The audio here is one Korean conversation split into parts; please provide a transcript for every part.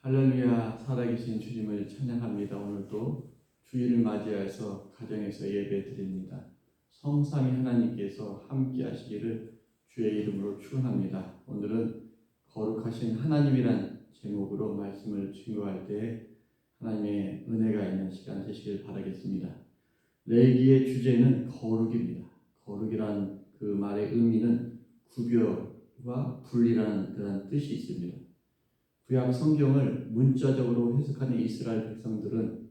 할렐루야, 살아계신 주님을 찬양합니다. 오늘도 주일을 맞이해서 가정에서 예배 드립니다. 성삼위 하나님께서 함께 하시기를 주의 이름으로 축원합니다. 오늘은 거룩하신 하나님이란 제목으로 말씀을 증거할 때 하나님의 은혜가 있는 시간 되시길 바라겠습니다. 레위기의 주제는 거룩입니다. 거룩이란 그 말의 의미는 구별과 분리라는 그런 뜻이 있습니다. 구약 성경을 문자적으로 해석하는 이스라엘 백성들은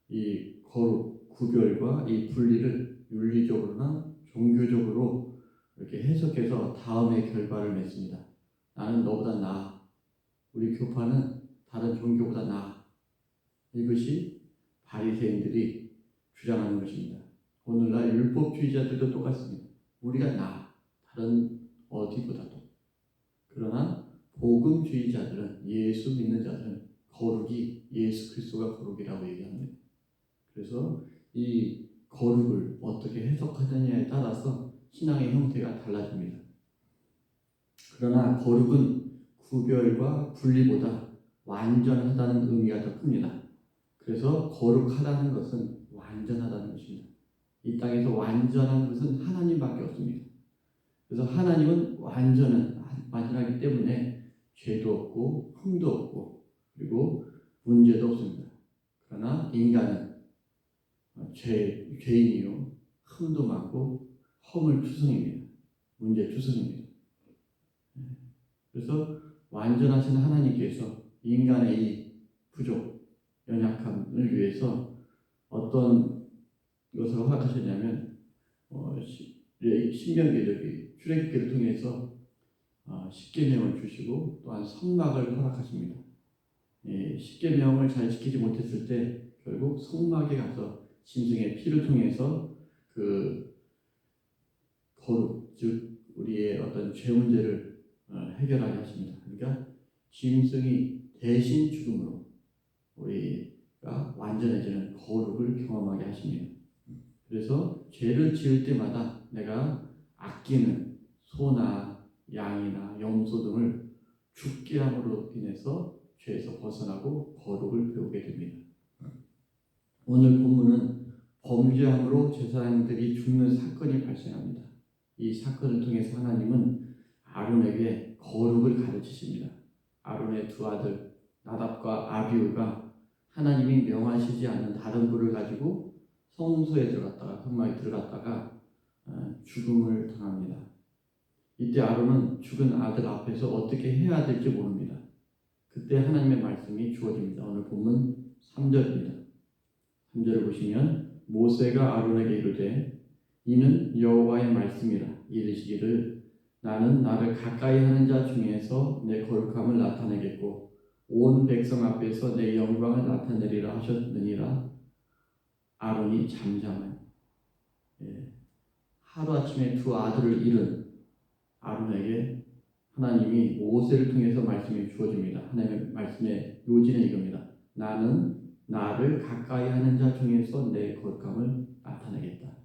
이 거룩, 구별과 이 분리를 윤리적으로나 종교적으로 이렇게 해석해서 다음의 결과를 맺습니다. 나는 너보다 나아. 우리 교파는 다른 종교보다 나아. 이것이 바리새인들이 주장하는 것입니다. 오늘날 율법주의자들도 똑같습니다. 우리가 나아. 다른 어디보다도. 그러나 복음주의자들은, 예수 믿는 자들은 거룩이 예수 그리스도가 거룩이라고 얘기합니다. 그래서 이 거룩을 어떻게 해석하느냐에 따라서 신앙의 형태가 달라집니다. 그러나 거룩은 구별과 분리보다 완전하다는 의미가 더 큽니다. 그래서 거룩하다는 것은 완전하다는 것입니다. 이 땅에서 완전한 것은 하나님밖에 없습니다. 그래서 하나님은 완전하기 때문에 죄도 없고 흠도 없고 그리고 문제도 없습니다. 그러나 인간은 죄인이요 흠도 많고 허물투성입니다. 문제투성입니다. 그래서 완전하신 하나님께서 인간의 이 부족, 연약함을 위해서 어떤 것을 허락하셨냐면 신명기 출애굽기를 통해서 십계명을 주시고 또한 성막을 허락하십니다. 십계명을 잘 지키지 못했을 때 결국 성막에 가서 짐승의 피를 통해서 그 거룩, 즉 우리의 어떤 죄 문제를 해결하게 하십니다. 그러니까 짐승이 대신 죽음으로 우리가 완전해지는 거룩을 경험하게 하십니다. 그래서 죄를 지을 때마다 내가 아끼는 소나 양이나 염소 등을 죽게 함으로 인해서 죄에서 벗어나고 거룩을 배우게 됩니다. 오늘 본문은 범죄함으로 제사장들이 죽는 사건이 발생합니다. 이 사건을 통해서 하나님은 아론에게 거룩을 가르치십니다. 아론의 두 아들 나답과 아비후가 하나님이 명하시지 않는 다른 불을 가지고 성소에 들어갔다가 성막에 들어갔다가 죽음을 당합니다. 이때 아론은 죽은 아들 앞에서 어떻게 해야 될지 모릅니다. 그때 하나님의 말씀이 주어집니다. 오늘 본문 3절입니다. 3절을 보시면 모세가 아론에게 이르되 이는 여호와의 말씀이라 이르시기를 나는 나를 가까이 하는 자 중에서 내 거룩함을 나타내겠고 온 백성 앞에서 내 영광을 나타내리라 하셨느니라. 아론이 잠잠하니 하루아침에 두 아들을 잃은 아론에게 하나님이 모세를 통해서 말씀이 주어집니다. 하나님의 말씀의 요지는 이겁니다. 나는 나를 가까이 하는 자 중에서 내 거룩함을 나타내겠다.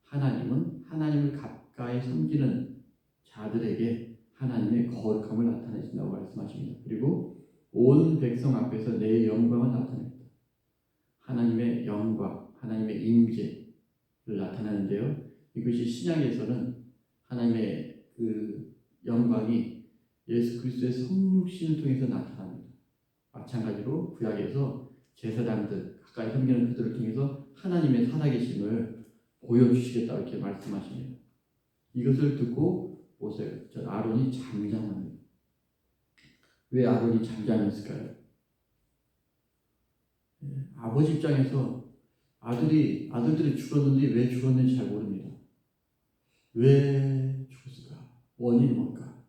하나님은 하나님을 가까이 섬기는 자들에게 하나님의 거룩함을 나타내신다고 말씀하십니다. 그리고 온 백성 앞에서 내 영광을 나타내겠다. 하나님의 영광, 하나님의 임재를 나타내는데요. 이것이 신약에서는 하나님의 그 영광이 예수 그리스도의 성육신을 통해서 나타납니다. 마찬가지로 구약에서 제사장들, 가까이 섬기는 그들을 통해서 하나님의 살아계심을 보여주시겠다 이렇게 말씀하십니다. 이것을 듣고 아론이 잠잠합니다. 왜 아론이 잠잠했을까요? 아버지 입장에서 아들들이 죽었는데 왜 죽었는지 잘 모릅니다. 왜 죽었을까? 원인이 뭘까?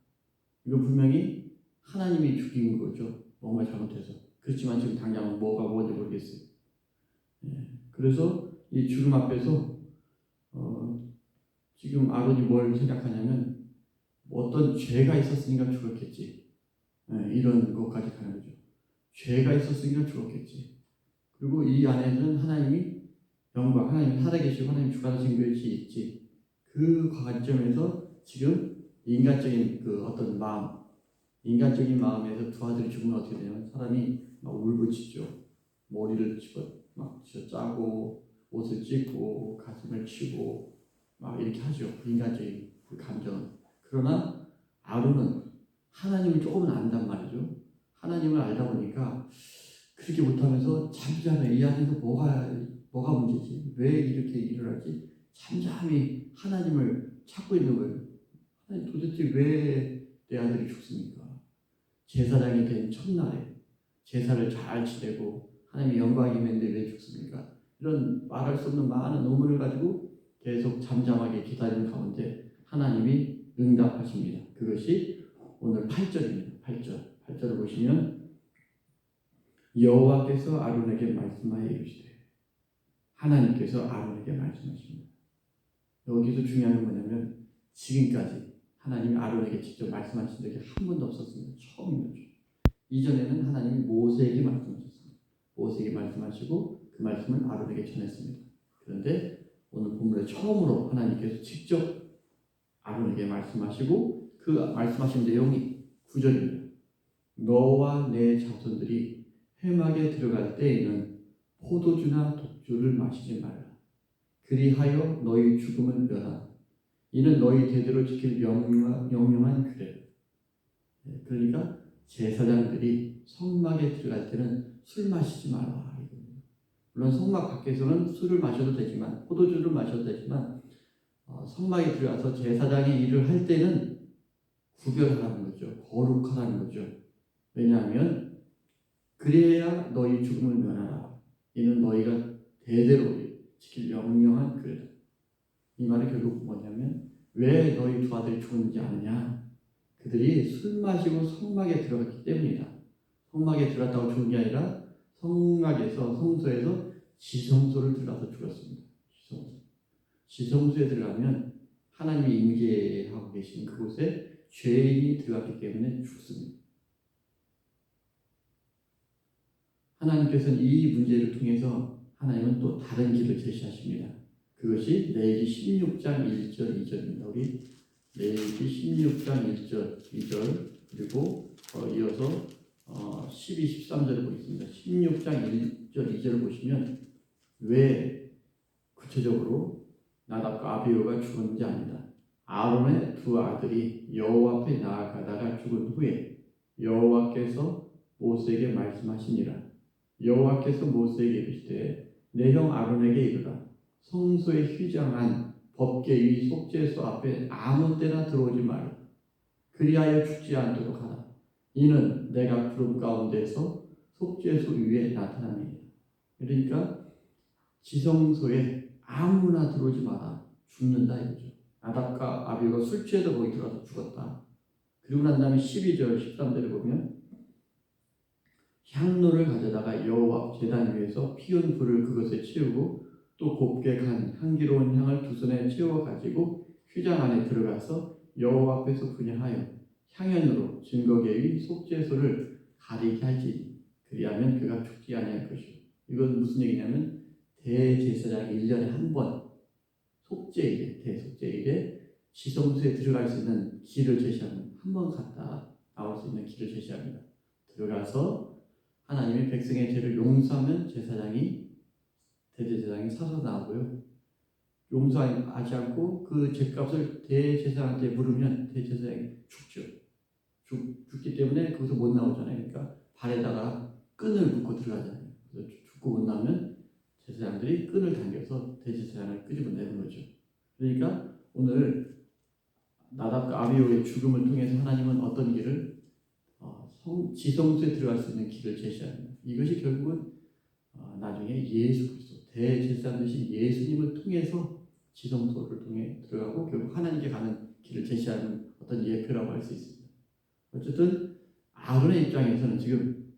이거 분명히 하나님이 죽인 거죠. 뭔가 잘못해서. 그렇지만 지금 당장 뭐가 뭔지 모르겠어요. 그래서 이 죽음 앞에서 지금 아론이 뭘 생각하냐면 어떤 죄가 있었으니까 죽었겠지. 이런 것까지 가는 거죠. 죄가 있었으니까 죽었겠지. 그리고 이 안에는 하나님이 영광, 하나님이 살아계시고 하나님이 주관하신 것이 있지. 그 관점에서 지금 인간적인 그 어떤 마음, 인간적인 마음에서 두 아들이 죽으면 어떻게 되냐면 사람이 막 울부짖죠. 머리를 막 짜고 옷을 찢고 가슴을 치고 막 이렇게 하죠. 인간적인 그 감정은. 그러나 아론은 하나님을 조금은 안단 말이죠. 하나님을 알다 보니까 그렇게 못하면서 잠잠해. 이 안에서 뭐가 문제지? 왜 이렇게 일을 하지? 잠잠히 하나님을 찾고 있는 거예요. 하나님 도대체 왜 내 아들이 죽습니까? 제사장이 된 첫날에 제사를 잘 지내고 하나님의 영광이 있는데 왜 죽습니까? 이런 말할 수 없는 많은 의문을 가지고 계속 잠잠하게 기다리는 가운데 하나님이 응답하십니다. 그것이 오늘 8절입니다. 8절을 보시면 여호와께서 아론에게 말씀하여 이르시되 하나님께서 아론에게 말씀하십니다. 여기서 중요한 건 뭐냐면 지금까지 하나님이 아론에게 직접 말씀하신 적이 한 번도 없었습니다. 처음인 거죠. 이전에는 하나님이 모세에게 말씀하셨습니다. 모세에게 말씀하시고 그 말씀을 아론에게 전했습니다. 그런데 오늘 본문에 처음으로 하나님께서 직접 아론에게 말씀하시고 그 말씀하신 내용이 9절입니다. 너와 내 자손들이 회막에 들어갈 때에는 포도주나 독주를 마시지 말라. 그리하여 너희 죽음을 면하라. 이는 너희 대대로 지킬 명령한 규례. 그러니까 제사장들이 성막에 들어갈 때는 술 마시지 마라. 물론 성막 밖에서는 술을 마셔도 되지만 포도주를 마셔도 되지만 성막에 들어가서 제사장의 일을 할 때는 구별하라는 거죠. 거룩하라는 거죠. 왜냐하면 그래야 너희 죽음을 면하라. 이는 너희가 대대로 지킬 명령한 규례다. 이 말은 결국 뭐냐면 왜 너희 두 아들이 죽었는지 아느냐? 그들이 술 마시고 성막에 들어갔기 때문이다. 성막에 들어갔다고 죽은 게 아니라 성소에서 지성소를 들어가서 죽었습니다. 지성소에 들어가면 하나님이 임재하고 계신 그곳에 죄인이 들어갔기 때문에 죽습니다. 하나님께서는 이 문제를 통해서 하나님은 또 다른 길을 제시하십니다. 그것이 레위기 16장 1절 2절입니다. 우리 레위기 16장 1절 2절 그리고 이어서 12, 13절을 보겠습니다. 16장 1절 2절을 보시면 왜 구체적으로 나답과 아비후가 죽었는지 압니다. 아론의 두 아들이 여호와 앞에 나아가다가 죽은 후에 여호와께서 모세에게 말씀하시니라. 여호와께서 모세에게 이르시되 내 형 아론에게 이르라. 성소에 휘장한 법궤 위 속죄소 앞에 아무 때나 들어오지 말라. 그리하여 죽지 않도록 하라. 이는 내가 구름 가운데서 속죄소 위에 나타남이니라. 그러니까 지성소에 아무나 들어오지 마라. 죽는다 이거죠. 나답과 아비후가 술 취해서 거기 들어가서 죽었다. 그리고 난 다음에 12절 13절을 보면 향로를 가져다가 여호와 제단 위에서 피운 불을 그것에 채우고 또 곱게 간 향기로운 향을 두 손에 채워 가지고 휘장 안에 들어가서 여호와 앞에서 분향하여 향연으로 증거궤 위 속죄소를 가리게 할지 그리하면 그가 죽지 아니할 것이요. 이건 무슨 얘기냐면 대제사장이 1년에 한 번 속죄일에 대속죄일에 지성소에 들어갈 수 있는 길을 제시하는 한 번 갔다 나올 수 있는 길을 제시합니다. 들어가서 하나님의 백성의 죄를 용서하면 대제사장이 사서나오고요. 용서하지 않고 그 죄값을 대제사장한테 물으면 대제사장이 죽죠. 죽기 때문에 거기서 못 나오잖아요. 그러니까 발에다가 끈을 묶고 들어가잖아요. 그래서 죽고 못 나오면 제사장들이 끈을 당겨서 대제사장을 끄집어내는 거죠. 그러니까 오늘 나답과 아비후의 죽음을 통해서 하나님은 어떤 길을 지성소에 들어갈 수 있는 길을 제시합니다. 이것이 결국은 나중에 예수 그리스도 대제사장 되신 예수님을 통해서 지성소를 통해 들어가고 결국 하나님께 가는 길을 제시하는 어떤 예표라고 할 수 있습니다. 어쨌든 아론의 입장에서는 지금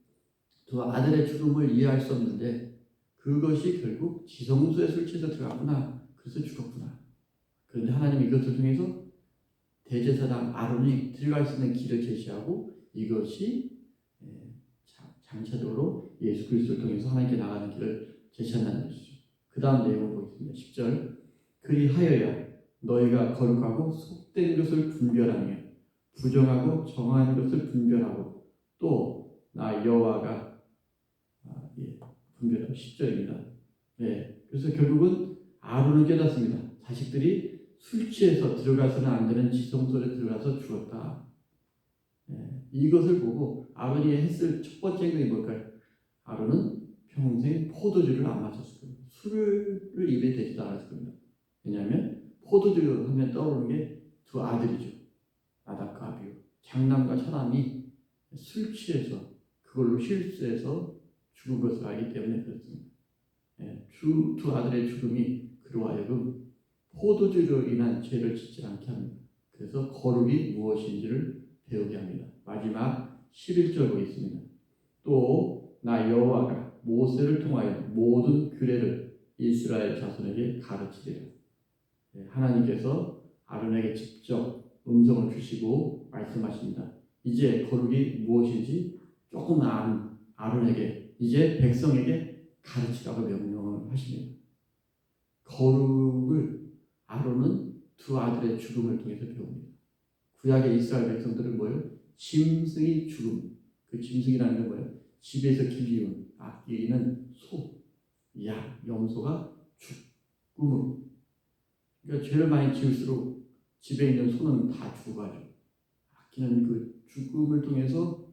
두 아들의 죽음을 이해할 수 없는데 그것이 결국 지성소에 술 취해서 들어가구나. 그래서 죽었구나. 그런데 하나님이 이것을 통해서 대제사장 아론이 들어갈 수 있는 길을 제시하고 이것이 장차적으로 예수 그리스도를 통해서 하나님께 나가는 길을 제시한다는 것이죠. 그 다음 내용을 보겠습니다. 10절 그리하여야 너희가 거룩하고 속된 것을 분별하며 부정하고 정한 것을 분별하고 또 나 여호와가 분별하고 10절입니다. 그래서 결국은 아론은 깨닫습니다. 자식들이 술 취해서 들어가서는 안 되는 지성소에 들어가서 죽었다. 이것을 보고 아론이 했을 첫 번째 행동이 뭘까요? 아론은 평생 포도주를 안 마셨을 겁니다. 술을 입에 대지도 않았을 겁니다. 왜냐하면 포도주 하면 떠오르는 게 두 아들이죠. 나답과 아비후. 장남과 차남이 술 취해서 그걸로 실수해서 죽은 것을 알기 때문에 그렇습니다. 두 아들의 죽음이 그로 하여금 포도주로 인한 죄를 짓지 않게 합니다. 그래서 거룩이 무엇인지를 배우게 합니다. 마지막 11절 보겠습니다. 또 나 여호와가 모세를 통하여 모든 규례를 이스라엘 자손에게 가르치리라. 하나님께서 아론에게 직접 음성을 주시고 말씀하십니다. 이제 거룩이 무엇인지 조금 아는 아론에게 이제 백성에게 가르치라고 명령을 하십니다. 거룩을 아론은 두 아들의 죽음을 통해서 배웁니다. 구약의 이스라엘 백성들은 뭐예요? 짐승이 죽음. 그 짐승이라는 게 뭐예요? 집에서 기르는 아끼는 소, 양, 염소가 죽음으로. 그러니까 죄를 많이 지을수록 집에 있는 소는 다 죽어가지고 아끼는 그 죽음을 통해서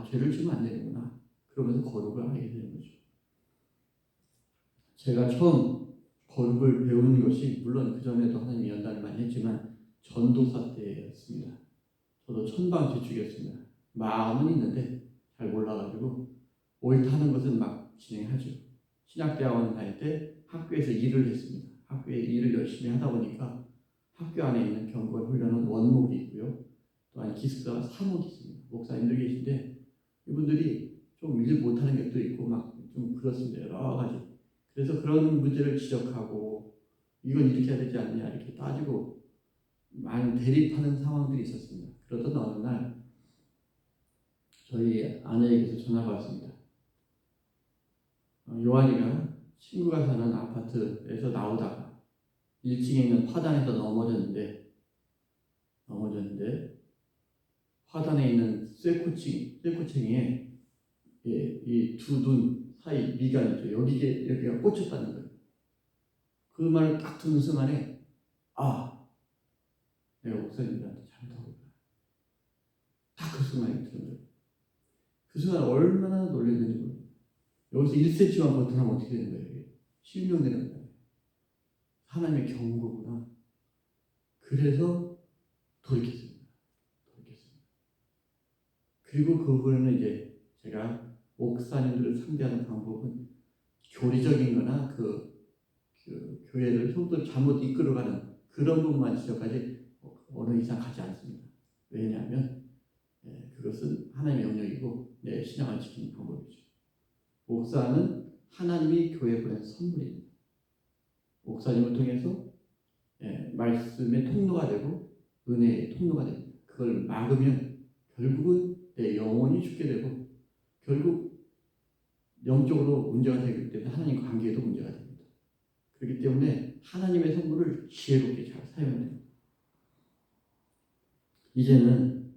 죄를 지으면 안 되는구나. 그러면서 거룩을 알게 되는 거죠. 제가 처음 거룩을 배우는 것이 물론 그 전에도 하나님이 연단을 많이 했지만 전도사 때였습니다. 저도 천방지축이었습니다. 마음은 있는데 잘 몰라가지고 옳다는 것은 막 진행하죠. 신학대학원 다닐 때 학교에서 일을 했습니다. 학교에 일을 열심히 하다 보니까 학교 안에 있는 경건 훈련은 원목이 있고요. 또한 기숙사가 사목이 있습니다. 목사님들 계신데 이분들이 좀 일 못하는 것도 있고 막 좀 그렇습니다. 여러 가지. 그래서 그런 문제를 지적하고 이건 이렇게 해야 되지 않냐 이렇게 따지고 많이 대립하는 상황들이 있었습니다. 그러던 어느 날 저희 아내에게서 전화가 왔습니다. 요한이가 친구가 사는 아파트에서 나오다가 1층에 있는 화단에서 넘어졌는데 화단에 있는 쇠코챙이에 이 두 눈 사이 미간이죠. 여기가 꽂혔다는 거예요. 그 말을 딱 듣는 순간에 내가 목사님들한테 잘못하고 있구나. 딱 그 순간에 드는 거예요. 그 순간 얼마나 놀랐는지 모르겠어요. 여기서 1cm만 버튼하면 어떻게 되는 거예요? 실명되는 거예요. 하나님의 경고구나. 그래서 돌이켰습니다. 그리고 그 후에는 이제 제가 목사님들을 상대하는 방법은 교리적인 거나 그 교회를 성도를 잘못 이끌어가는 그런 부분만 지적하지 어느 이상 가지 않습니다. 왜냐하면 그것은 하나님의 영역이고 내 신앙을 지키는 방법이죠. 목사는 하나님이 교회에 보낸 선물입니다. 목사님을 통해서 말씀의 통로가 되고 은혜의 통로가 됩니다. 그걸 막으면 결국은 내 영혼이 죽게 되고 결국 영적으로 문제가 되기 때문에 하나님 관계에도 문제가 됩니다. 그렇기 때문에 하나님의 선물을 지혜롭게 잘 사용해야 됩니다. 이제는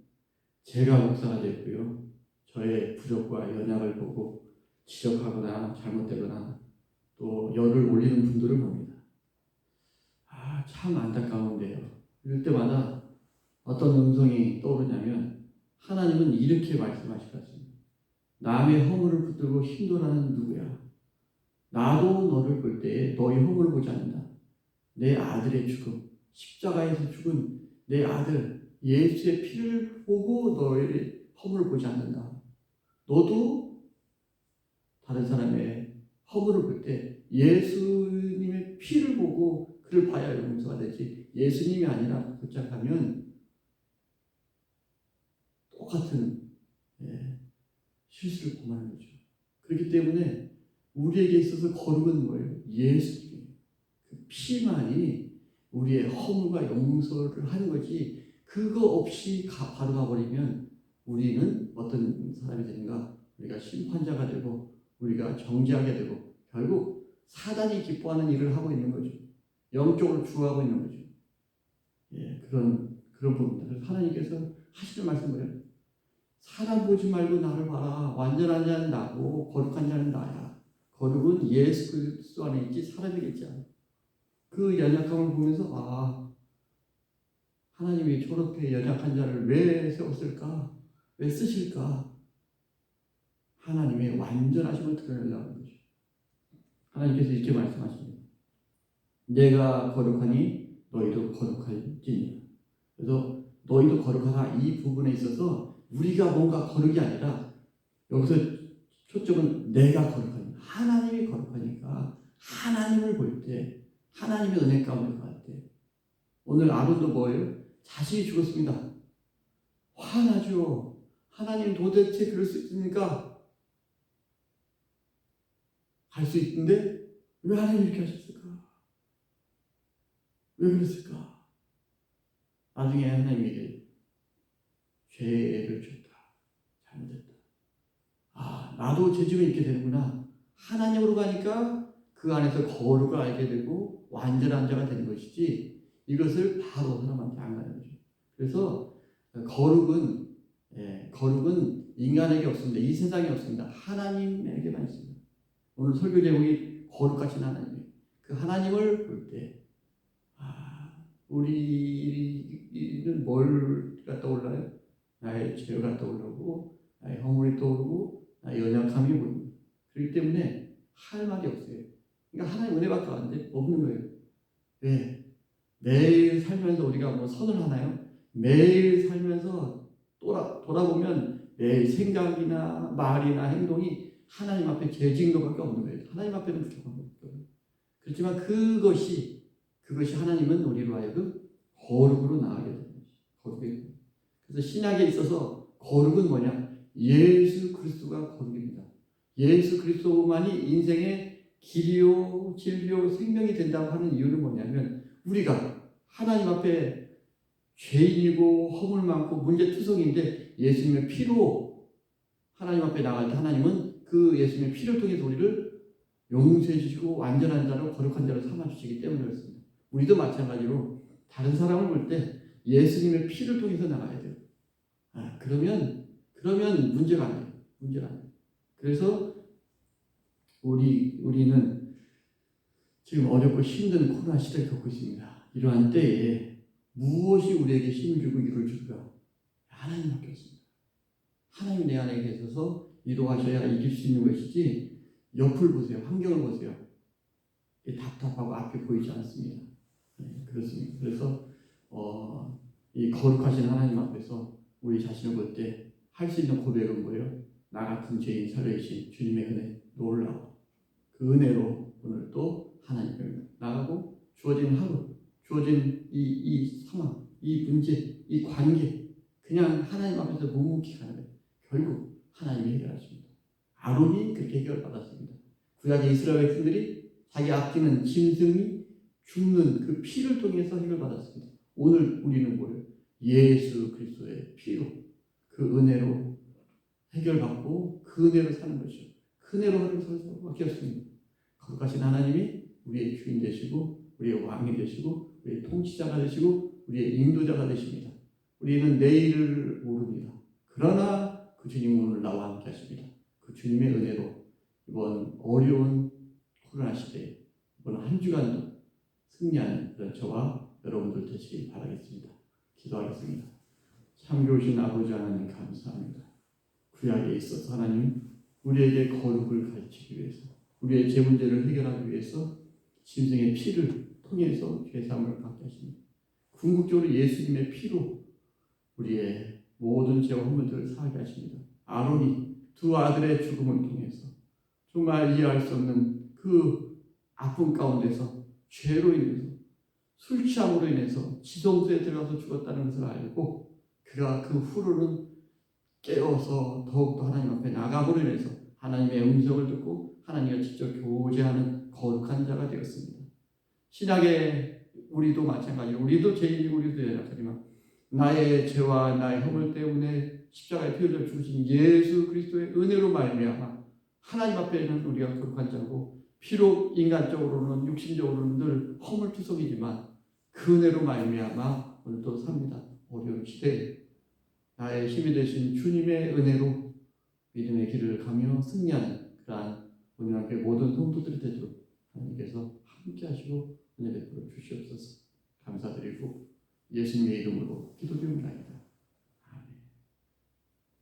제가 목사가 됐고요. 저의 부족과 연약을 보고 지적하거나 잘못되거나 또 열을 올리는 분들을 봅니다. 참 안타까운데요. 이럴 때마다 어떤 음성이 떠오르냐면 하나님은 이렇게 말씀하실 것 같습니다. 남의 허물을 붙들고 힘들어하는 누구야? 나도 너를 볼 때에 너의 허물을 보지 않는다. 내 아들의 죽음, 십자가에서 죽은 내 아들 예수의 피를 보고 너의 허물을 보지 않는다. 너도 다른 사람의 허물을 볼 때 예수님의 피를 보고 그를 봐야 용서가 되지 예수님이 아니라 붙잡하면 똑같은 실수를 범하는 거죠. 그렇기 때문에 우리에게 있어서 거룩은 뭐예요? 예수님이에요. 그 피만이 우리의 허물과 용서를 하는 거지 그거 없이 바로 가버리면 우리는 어떤 사람이 되는가? 우리가 심판자가 되고 우리가 정죄하게 되고 결국 사단이 기뻐하는 일을 하고 있는 거죠. 영적으로 주하고 있는 거죠. 그런 부분입니다. 그래서 하나님께서 하시는 말씀을 사람 보지 말고 나를 봐라. 완전한 자는 나고 거룩한 자는 나야. 거룩은 예수 그리스도 안에 있지 사람이겠지 않아. 그 연약함을 보면서 하나님이 저렇게 연약한 자를 왜 세웠을까? 왜 쓰실까? 하나님의 완전하심을 드러내려고 하는 거죠. 하나님께서 이렇게 말씀하십니다. 내가 거룩하니 너희도 거룩할지니라. 그래서 너희도 거룩하라 이 부분에 있어서 우리가 뭔가 거룩이 아니라 여기서 초점은 내가 거룩하니 하나님이 거룩하니까 하나님을 볼 때 하나님의 은혜 가운데 갈 때 오늘 아론도 뭐예요? 자식이 죽었습니다. 화나죠. 하나님 도대체 그럴 수 있습니까? 갈 수 있는데 왜 하나님 이렇게 하셨을까? 왜 그랬을까? 나중에 하나님에게 죄를 졌다. 잘못했다. 나도 죄 지면 이렇게 되는구나. 하나님으로 가니까 그 안에서 거룩을 알게 되고 완전한 자가 되는 것이지 이것을 바로 사람한테 안 가는 거죠. 그래서 거룩은 인간에게 없습니다. 이 세상에 없습니다. 하나님에게만 있습니다. 오늘 설교 제목이 거룩하신 하나님. 그 하나님을 볼 때 우리는 뭘가 떠올라요? 나의 죄가 떠오르고 나의 허물이 떠오르고 나의 연약함이 보입니다. 그렇기 때문에 할 말이 없어요. 그러니까 하나님 은혜밖에 없는 거예요. 왜? 매일 살면서 우리가 뭐 선을 하나요? 매일 살면서 돌아보면 매일 생각이나 말이나 행동이 하나님 앞에 죄 지은 것밖에 없는 거예요. 하나님 앞에는 부족한 것밖에. 그렇지만 그것이 하나님은 우리로 하여금 거룩으로 나아가게 되는 것이죠. 그래서 신약에 있어서 거룩은 뭐냐? 예수 그리스도가 거룩입니다. 예수 그리스도만이 인생의 길이요, 진리요, 생명이 된다고 하는 이유는 뭐냐면 우리가 하나님 앞에 죄인이고 허물 많고 문제투성인데 예수님의 피로 하나님 앞에 나갈 때 하나님은 그 예수님의 피를 통해서 우리를 용서해 주시고 완전한 자로 거룩한 자로 삼아 주시기 때문에 그렇습니다. 우리도 마찬가지로 다른 사람을 볼 때 예수님의 피를 통해서 나가야 돼요. 그러면 문제가 안 돼요. 그래서 우리는 지금 어렵고 힘든 코로나 시대를 겪고 있습니다. 이러한 때에 무엇이 우리에게 힘을 주고 이룰 줄까? 하나님밖에 없습니다. 하나님이 내 안에 계셔서 이동하셔야 이길 수 있는 것이지 옆을 보세요. 환경을 보세요. 답답하고 앞이 보이지 않습니다. 그렇습니다. 그래서 이 거룩하신 하나님 앞에서 우리 자신을 볼 때 할 수 있는 고백은 뭐예요? 나 같은 죄인 살려주신 주님의 은혜 놀라워. 그 은혜로 오늘 또 하나님을 나가고 주어진 하루, 주어진 이 상황, 이 문제, 이 관계 그냥 하나님 앞에서 묵묵히 가는 거예요. 결국 하나님이 해결하십니다. 아론이 그렇게 해결받았습니다. 구약의 이스라엘 백성들이 자기 아끼는 짐승이 죽는 그 피를 통해서 해결받았습니다. 오늘 우리는 뭐예요? 예수 그리스도의 피로 그 은혜로 해결받고 그 은혜로 사는 것이죠. 그 은혜로 하루 살 수밖에 없습니다. 거룩하신 하나님이 우리의 주인 되시고 우리의 왕이 되시고 우리의 통치자가 되시고 우리의 인도자가 되십니다. 우리는 내일을 모릅니다. 그러나 그 주님은 오늘 나와 함께 하십니다. 그 주님의 은혜로 이번 어려운 코로나 시대에 이번 한 주간도 승리하는 그런 저와 여러분들 되시길 바라겠습니다. 기도하겠습니다. 참 좋으신 아버지 하나님 감사합니다. 구약에 있어서 하나님 우리에게 거룩을 가르치기 위해서 우리의 죄 문제를 해결하기 위해서 짐승의 피를 통해서 죄사함을 받게 하십니다. 궁극적으로 예수님의 피로 우리의 모든 죄와 허물들을 사하게 하십니다. 아론이 두 아들의 죽음을 통해서 정말 이해할 수 없는 그 아픔 가운데서 죄로 인해서 술 취함으로 인해서 지성소에 들어가서 죽었다는 것을 알고 그가 그 후로는 깨어서 더욱더 하나님 앞에 나가므로 인해서 하나님의 음성을 듣고 하나님과 직접 교제하는 거룩한 자가 되었습니다. 신약에 우리도 마찬가지로 우리도 죄인이고 우리도 연약하지만 나의 죄와 나의 허물 때문에 십자가에 피 흘려 죽으신 예수 그리스도의 은혜로 말미암아 하나님 앞에는 우리가 거룩한 자고 비록 인간적으로는 육신적으로는 늘 허물투성이지만 그 은혜로 말미암아 오늘도 삽니다. 어려운 시대에 나의 힘이 되신 주님의 은혜로 믿음의 길을 가며 승리하는 그러한 오늘 함께 모든 성도들이 되도록 하나님께서 함께 하시고 은혜 베풀어 주시옵소서. 감사드리고 예수님의 이름으로 기도드립니다.